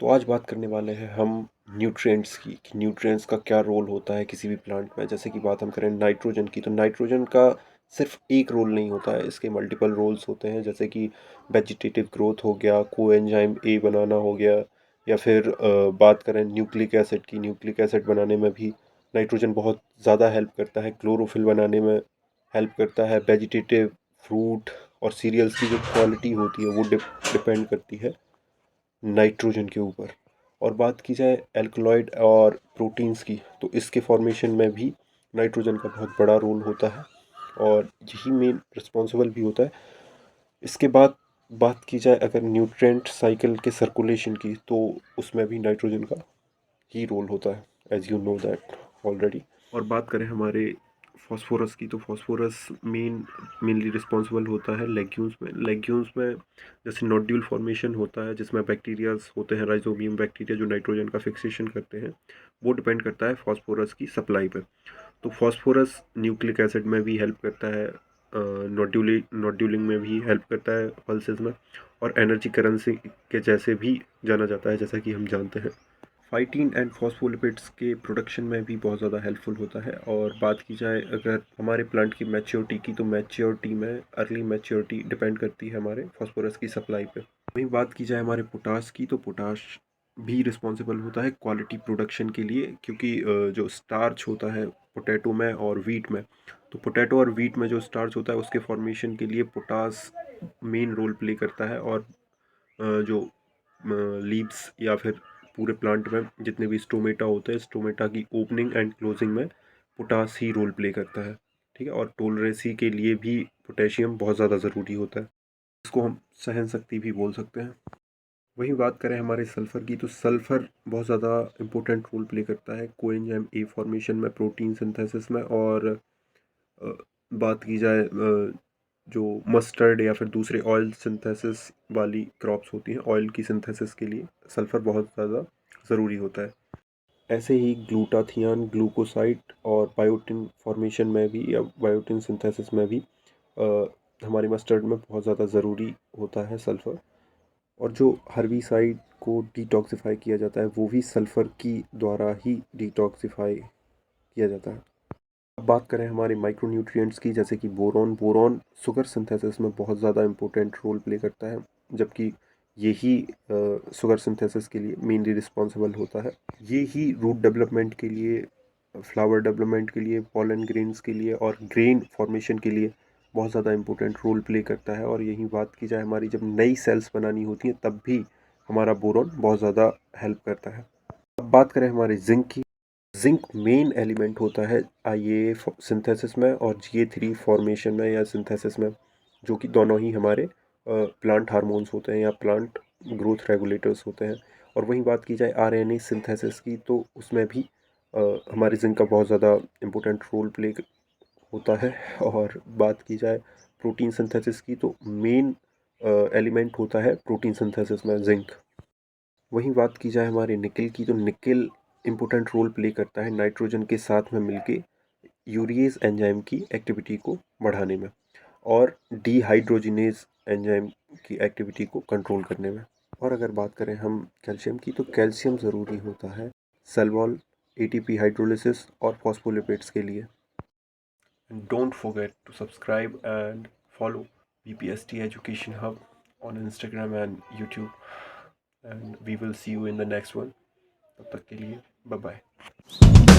तो आज बात करने वाले हैं हम न्यूट्रिएंट्स की कि न्यूट्रिएंट्स का क्या रोल होता है किसी भी प्लांट में। जैसे कि बात हम करें नाइट्रोजन की, तो नाइट्रोजन का सिर्फ एक रोल नहीं होता है, इसके मल्टीपल रोल्स होते हैं। जैसे कि वेजिटेटिव ग्रोथ हो गया, कोएंजाइम ए बनाना हो गया, या फिर बात करें न्यूक्लिक एसिड की, न्यूक्लिक एसिड बनाने में भी नाइट्रोजन बहुत ज़्यादा हेल्प करता है। क्लोरोफिल बनाने में हेल्प करता है। वेजिटेटिव फ्रूट और सीरियल्स की जो क्वालिटी होती है वो डिपेंड करती है नाइट्रोजन के ऊपर। और बात की जाए एल्कलॉइड और प्रोटीन्स की, तो इसके फॉर्मेशन में भी नाइट्रोजन का बहुत बड़ा रोल होता है और यही मेन रिस्पॉन्सिबल भी होता है। इसके बाद बात की जाए अगर न्यूट्रिएंट साइकिल के सर्कुलेशन की, तो उसमें भी नाइट्रोजन का ही रोल होता है, as you know that already. और बात करें हमारे फास्फोरस की, तो फास्फोरस मेनली रिस्पॉन्सिबल होता है लेग्यूम्स में जैसे नोड्यूल फॉर्मेशन होता है, जिसमें बैक्टीरियाज होते हैं, राइजोबियम बैक्टीरिया, जो नाइट्रोजन का फिक्सेशन करते हैं। वो डिपेंड करता है फास्फोरस की सप्लाई पर। तो फास्फोरस न्यूक्लिक एसिड में भी हेल्प करता है, नोड्यूलिंग में भी हेल्प करता है पल्सेस में, और एनर्जी करेंसी के जैसे भी जाना जाता है, जैसा कि हम जानते हैं। फाइटीन एंड फॉस्फोलिपिड्स के प्रोडक्शन में भी बहुत ज़्यादा हेल्पफुल होता है। और बात की जाए अगर हमारे प्लांट की मैच्योरिटी की, तो मैच्योरिटी में अर्ली मैच्योरिटी डिपेंड करती है हमारे फॉस्फोरस की सप्लाई पे। वहीं बात की जाए हमारे पोटाश की, तो पोटाश भी रिस्पॉन्सिबल होता है क्वालिटी प्रोडक्शन के लिए, क्योंकि जो स्टार्च होता है पोटैटो में और वीट में, तो पोटैटो और वीट में जो स्टार्च होता है उसके फॉर्मेशन के लिए पोटाश मेन रोल प्ले करता है। और जो लीव्स या फिर पूरे प्लांट में जितने भी स्टोमेटा होते हैं, स्टोमेटा की ओपनिंग एंड क्लोजिंग में पोटास ही रोल प्ले करता है। ठीक है। और टोलरेसी के लिए भी पोटेशियम बहुत ज़्यादा ज़रूरी होता है, इसको हम सहन शक्ति भी बोल सकते हैं। वहीं बात करें हमारे सल्फ़र की, तो सल्फ़र बहुत ज़्यादा इंपॉर्टेंट रोल प्ले करता है कोएंजाइम ए फॉर्मेशन में, प्रोटीन सिंथेसिस में। और बात की जाए जो मस्टर्ड या फिर दूसरे ऑयल सिंथेसिस वाली क्रॉप्स होती हैं, ऑयल की सिंथेसिस के लिए सल्फ़र बहुत ज़्यादा ज़रूरी होता है। ऐसे ही ग्लूटाथियन, ग्लूकोसाइड और बायोटिन फॉर्मेशन में भी या बायोटिन सिंथेसिस में भी हमारी मस्टर्ड में बहुत ज़्यादा ज़रूरी होता है सल्फ़र। और जो हर्बिसाइड को डिटॉक्सिफाई किया जाता है वो भी सल्फ़र की द्वारा ही डिटॉक्सिफाई किया जाता है। अब बात करें हमारे माइक्रोन्यूट्रिएंट्स की, जैसे कि बोरॉन। बोरॉन शुगर सिंथेसिस में बहुत ज़्यादा इंपॉर्टेंट रोल प्ले करता है, जबकि यही शुगर सिंथेसिस के लिए मेनली रिस्पॉन्सिबल होता है। ये ही रूट डेवलपमेंट के लिए, फ्लावर डेवलपमेंट के लिए, पॉलन ग्रेन्स के लिए और ग्रेन फॉर्मेशन के लिए बहुत ज़्यादा इंपॉर्टेंट रोल प्ले करता है। और यही बात की जाए हमारी जब नई सेल्स बनानी होती हैं, तब भी हमारा बोरॉन बहुत ज़्यादा हेल्प करता है। अब बात करें हमारे जिंक की। जिंक मेन एलिमेंट होता है आईए सिंथेसिस में और जीए3 फॉर्मेशन में या सिंथेसिस में, जो कि दोनों ही हमारे प्लांट हार्मोन्स होते हैं या प्लांट ग्रोथ रेगुलेटर्स होते हैं। और वहीं बात की जाए आरएनए सिंथेसिस की, तो उसमें भी हमारे जिंक का बहुत ज़्यादा इम्पोर्टेंट रोल प्ले होता है। और बात की जाए प्रोटीन सिंथेसिस की, तो मेन एलिमेंट होता है प्रोटीन सिंथेसिस में जिंक। वहीं बात की जाए हमारे निकल की, तो निकल इम्पोर्टेंट रोल प्ले करता है नाइट्रोजन के साथ में मिलके यूरिएज एंजाइम की एक्टिविटी को बढ़ाने में और डीहाइड्रोजिनेज एंजाइम की एक्टिविटी को कंट्रोल करने में। और अगर बात करें हम कैल्शियम की, तो कैल्शियम ज़रूरी होता है सेल वॉल, एटीपी हाइड्रोलिसिस और फॉस्फोलिपिड्स के लिए। Don't forget to subscribe and follow BPST Education Hub on Instagram and YouTube, and we will see you in the next one. तब तक के लिए बाय बाय।